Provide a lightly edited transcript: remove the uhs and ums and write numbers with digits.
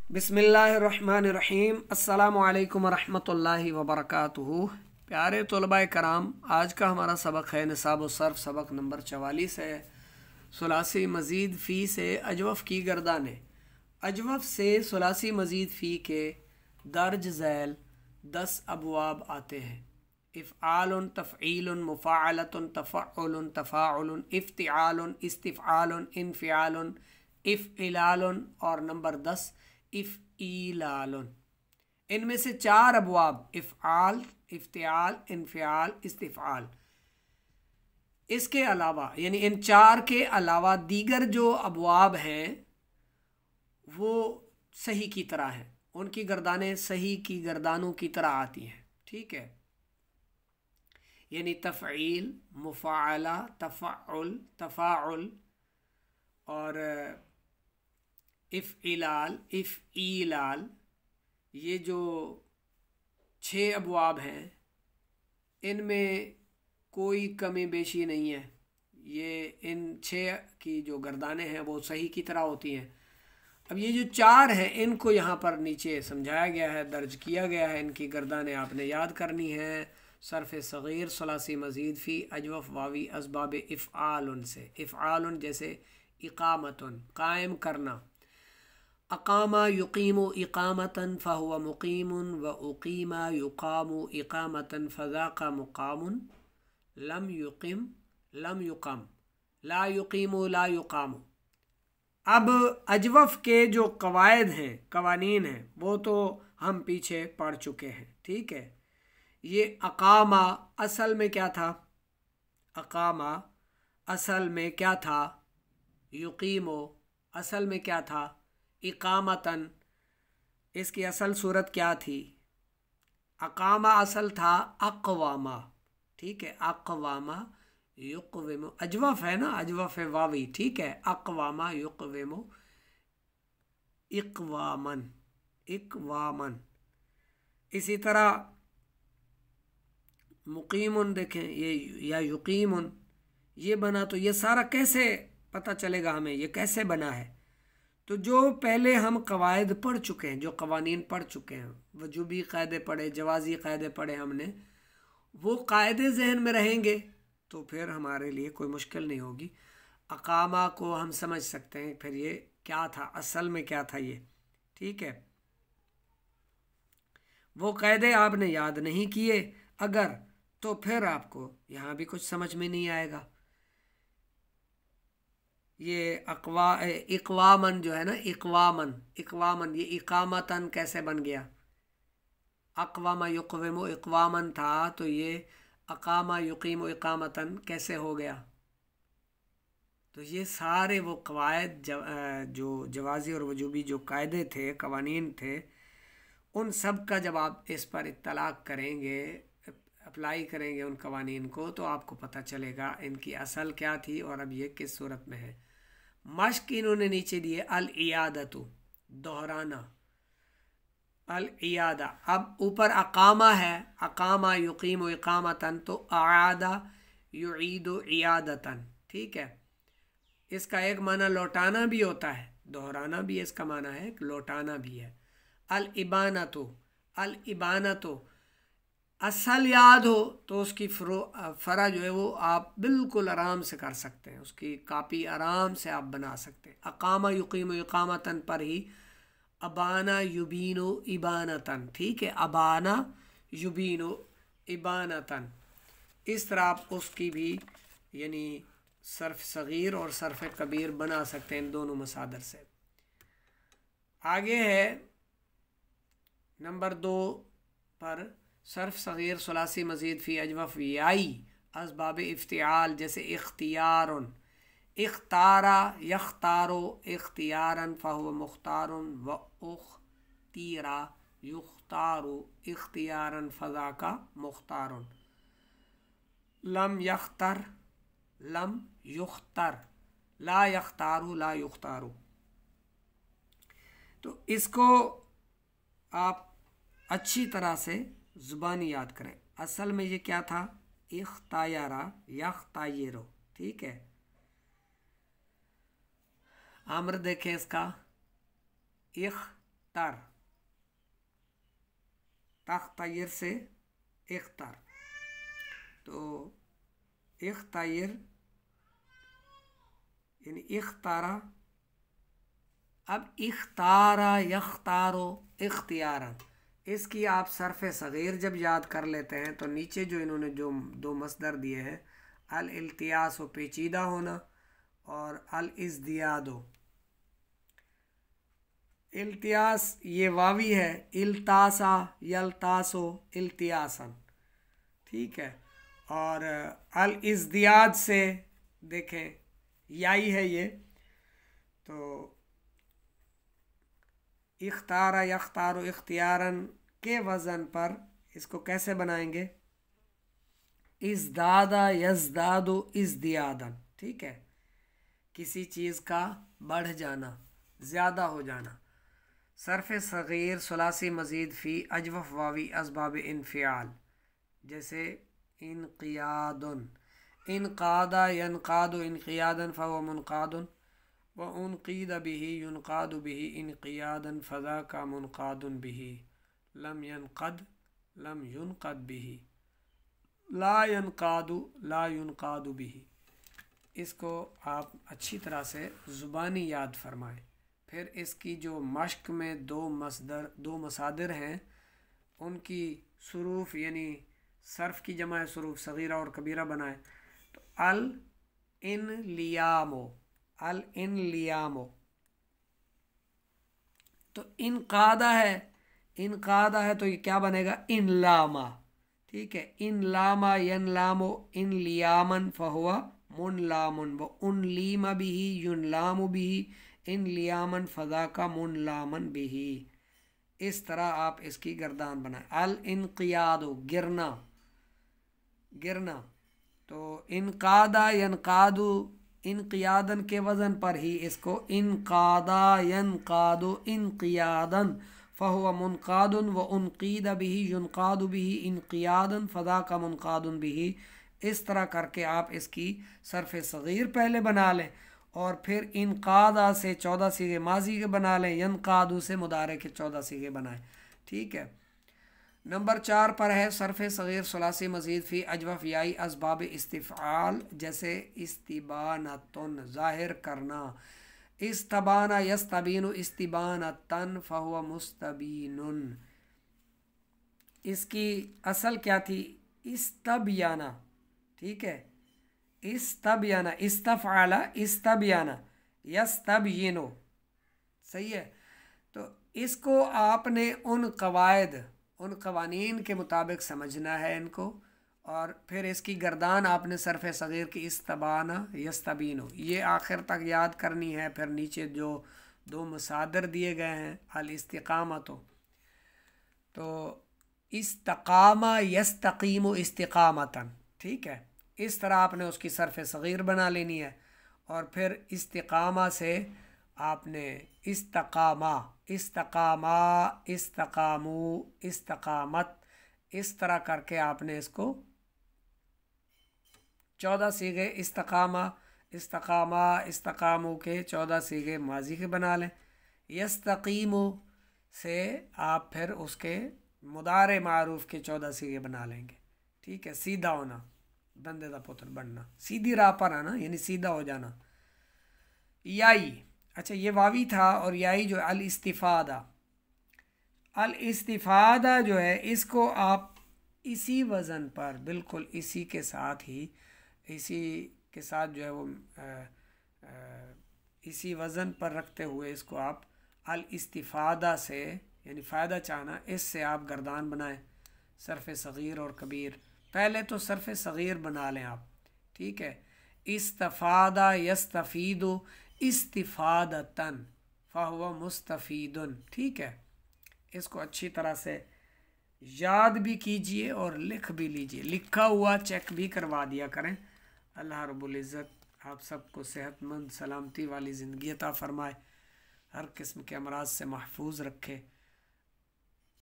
बिस्मिल्लाहिर्रहमानिर्रहीम। अस्सलामु अलैकुम वरहमतुल्लाहि वबरकातुहू। प्यारे तलबा कराम, आज का हमारा सबक है निसाब व सर्फ, सबक नंबर 44 है। सुलासी मज़ीद फ़ी से अजवफ़ की गर्दानें। अजवफ़ से सुलासी मज़ीद फ़ी के दर्ज झैल 10 अबवाब आते हैं। इफ़आलुन, तफ़ईलुन, मुफ़ाअलतुन, तफ़अलुन, तफ़ाउलुन, इफ़्तिआलुन, इस्तिफ़आलुन, इन्फ़िआलुन, इफ़इलालुन और नंबर 10 इफ़ईलालुन। इनमें से 4 अबवाब इफ़आल, इफ़्तिआल, इन्फ़िआल, इस्तिफ़आल, इसके अलावा यानी इन 4 के अलावा दीगर जो अबवाब हैं वो सही की तरह हैं, उनकी गर्दानें सही की गर्दानों की तरह आती हैं। ठीक है, यानी तफ़ईल, मुफ़ाअला, तफ़अल, तफ़ाउल और इफ़इलाल, इफ़ईलाल, ये जो 6 अबवाब हैं इनमें कोई कमी बेशी नहीं है। ये इन 6 की जो गर्दानें हैं वो सही की तरह होती हैं। अब ये जो 4 हैं इनको यहाँ पर नीचे समझाया गया है, दर्ज किया गया है। इनकी गर्दानें आपने याद करनी है। सर्फ़ सग़ीर, सुलासी मज़ीद फ़ी, अजवफ़, वावी, असबाब इफ़आलुन से। इफ़आलुन जैसे इक़ामतुन, कायम करना। अक़ामा युक़ीमु इक़ामतन फ़हुव मुक़ीमुन व उक़ीमा युक़ामु इक़ामतन फ़ज़ाक़ा मुक़ामुन। लम युक़िम लम युक़म, ला युक़ीमु ला युक़ामु। अब अजवफ़ के जो कवायद हैं, कवानीन हैं, वो तो हम पीछे पढ़ चुके हैं। ठीक है, ये अक़ामा असल में क्या था? अक़ामा असल में क्या था? युक़ीमु असल में क्या था? इक़ामतन इसकी असल सूरत क्या थी? अक़ामा असल था अक़वामा। ठीक है, अक़वामा युक़विमु, अजवफ़ है ना, अजवफ़ वावी। ठीक है, अक़वामा युक़विमु इक़वामन, इक़वामन। इसी तरह मुक़ीमुन देखें, ये या युक़ीमुन ये बना, तो ये सारा कैसे पता चलेगा हमें ये कैसे बना है? तो जो पहले हम कवायद पढ़ चुके हैं, जो कवानीन पढ़ चुके हैं, वजूबी क़ायदे पढ़े, जवाज़ी क़ायदे पढ़े हमने, वो क़ायदे जहन में रहेंगे तो फिर हमारे लिए कोई मुश्किल नहीं होगी। अक़ामा को हम समझ सकते हैं, फिर ये क्या था, असल में क्या था ये। ठीक है, वो क़ायदे आपने याद नहीं किए अगर, तो फिर आपको यहाँ भी कुछ समझ में नहीं आएगा। ये इक़वामन जो है ना, इक़वामन, इक़वामन, ये इक़ामतन कैसे बन गया? अक़वामा युक़विमु इक़वामन था, तो ये अक़ामा युक़ीमु इक़ामतन कैसे हो गया? तो ये सारे वो कवायद जो जवाज़ी और वजूबी जो कायदे थे, कवानीन थे, उन सब का जब आप इस पर इत्तलाक़ करेंगे, अप्लाई करेंगे उन कवानीन को, तो आपको पता चलेगा इनकी असल क्या थी और अब ये किस सूरत में है। मश्क इन्होंने नीचे दिए, अल इयादतु, दोहराना, अल इयादा। अब ऊपर अक़ामा है, अक़ामा युक़ीमु इक़ामतन, तो आदा युईदु इयादतन। ठीक है, इसका एक माना लौटाना भी होता है, दोहराना भी इसका माना है, लौटाना भी है। अल इबानतु, अल इबानतु असल याद हो तो उसकी फ़रा जो है वो आप बिल्कुल आराम से कर सकते हैं, उसकी कापी आराम से आप बना सकते हैं। अक़ामा युक़ीमु इक़ामतन पर ही अबाना युबीनु इबानतन। ठीक है, अबाना युबीनु इबानतन, इस तरह आप उसकी भी यानी सर्फ़ सग़ीर और सर्फ़ कबीर बना सकते हैं इन दोनों मसादर से। आगे है नंबर 2 पर सर्फ़ सग़ीर सुलासी मज़ीद फ़ी अजवफ़ याई असबाब इफ़्तिआल, जैसे इख्तियारुन, इख्तारा यख्तारो इख्तियारन फ़हुव मुख्तारुन व उख्तीरा युख्तारु इख्तियारन फ़ज़ाका मुख्तारुन। लम यख्तर लम युख्तर, ला यख्तारु ला युख्तारु। तो इसको आप अच्छी तरह से ज़ुबानी याद करें। असल में ये क्या था? इख्तायरा यख्तायरो। ठीक है, आमर देखें इसका, इख इख्तर, तख्तर से इख्तर, तो इख्तर यानी इख्तारा। अब इख्तारा यख्तारो इख्तियारन, इसकी आप सर्फ सग़ीर जब याद कर लेते हैं तो नीचे जो इन्होंने जो दो मसदर दिए हैं, अल इल्तियास व पेचीदा होना और अल इज़दियादो। इल्तियास ये वावी है, इल्तासा यल्तासो इल्तियासन, ठीक है। और अल इज़दियाद से देखें याई है ये, तो इख्तारा यख्तारो इख्तियारन के वज़न पर इसको कैसे बनाएंगे, इज़दादा यज़दादो इज़दियादन, ठीक है। किसी चीज़ का बढ़ जाना, ज़्यादा हो जाना। सर्फ सग़ीर सुलासी मज़ीद फ़ी अजवफ़ वावी असबाब इनफ़ियाल, जैसे इनक़ियादुन, इनक़ादा यनक़ादु इनक़ियादन फ़हुव मुनक़ादुन व उनक़ीद बिही युनक़ादु बिही इनक़ियादन फ़ज़ाका मुनक़ादुन बिही लम यनक़द लम युनक़द बिही ला यनक़ादु ला युनक़ादु बिही। इसको आप अच्छी तरह से ज़ुबानी याद फरमाएं। फिर इसकी जो मश्क में दो मसादिर हैं, उनकी सुरूफ यानी सर्फ की जमा सुरूफ सगीरा और कबीरा बनाएं। तो अल इन लियामो, अल इन लियामो, तो इनकादा है तो ये क्या बनेगा, इन लामा, ठीक है। इन लामा यन लामो इन लियामन फ़हुवा मुन लामुन व उन लीमा बिही युन लामु बिही इन लियामन फ़ज़ाका मुन लामन बिही। इस तरह आप इसकी गर्दान बनाएं। अल इनक़ियादो गिरना, गिरना, तो इनक़ादा यनक़ादु इनक़ियादन के वज़न पर ही इसको इनक़ादा यनक़ादु इनक़ियादन फ़हुवा मुनक़ादुन व उनक़ीद बिही युनक़ादु बिही इनक़ियादन फ़ज़ाका मुनक़ादुन बिही। इस तरह करके आप इसकी सर्फ सग़ीर पहले बना लें और फिर इनक़ादा से 14 सीगे माजी के बना लें, यनक़ादु से मुदारे के 14 सीगे बनाएं, ठीक है। नंबर 4 पर है सर्फ सग़ीर सुलासी मज़ीद फ़ी अजवफ़ याई असबाब इस्तिफ़आल, जैसे इस्तिबानतुन ज़ाहिर करना, इस्तबाना यस्तबीनु इस्तिबानतन फ़हुवा मुस्तबीनुन। इसकी असल क्या थी, इस्तबियाना, ठीक है। इस्तबियाना, इस्तफ़अला इस्तबियाना यस्तबयिनु, सही है। तो इसको आपने उन कवायद उन कवानीन के मुताबिक समझना है इनको, और फिर इसकी गर्दान आपने सर्फ सग़ीर की इस्तबाना यस्तबीनु ये आखिर तक याद करनी है। फिर नीचे जो दो मसादर दिए गए हैं अल इस्तिक़ामतो, तो इस्तक़ामा यस्तक़ीमु इस्तिक़ामतन, ठीक है। इस तरह आपने उसकी सर्फ सग़ीर बना लेनी है और फिर इस्तिक़ामा से आपने इस्तक़ामा इस्तक़ामा इस्तक़ामू इस्तक़ामत, इस तरह करके आपने इसको 14 सीगे इस्तक़ामा इस्तक़ामा इस्तक़ामू के 14 सीगे माजी के बना लें। यस्तक़ीमु से आप फिर उसके मुदारे मारूफ के 14 सीगे बना लेंगे, ठीक है। सीधा होना, धंधे का पुत्र बनना, सीधी राह पर आना यानी सीधा हो जाना। याई, अच्छा ये वावी था, और याई जो अल इस्तिफ़ादा, अल इस्तिफ़ादा जो है इसको आप इसी वज़न पर बिल्कुल इसी के साथ ही इसी के साथ जो है वो इसी वज़न पर रखते हुए इसको आप अल इस्तिफ़ादा से यानी फ़ायदा चाहना, इससे आप गर्दान बनाएं सर्फ सग़ीर और कबीर। पहले तो सर्फ सग़ीर बना लें आप, ठीक है। इस्तफ़ादा यस्तफ़ीदु इस्तिफ़ादतन फ़हुवा मुस्तफ़ीदुन, ठीक है। इसको अच्छी तरह से याद भी कीजिए और लिख भी लीजिए, लिखा हुआ चेक भी करवा दिया करें। अल्लाह रब्बुल इज़्ज़त आप सबको सेहतमंद सलामती वाली ज़िंदगी अता फ़रमाए, हर किस्म के अमराज से महफूज रखे।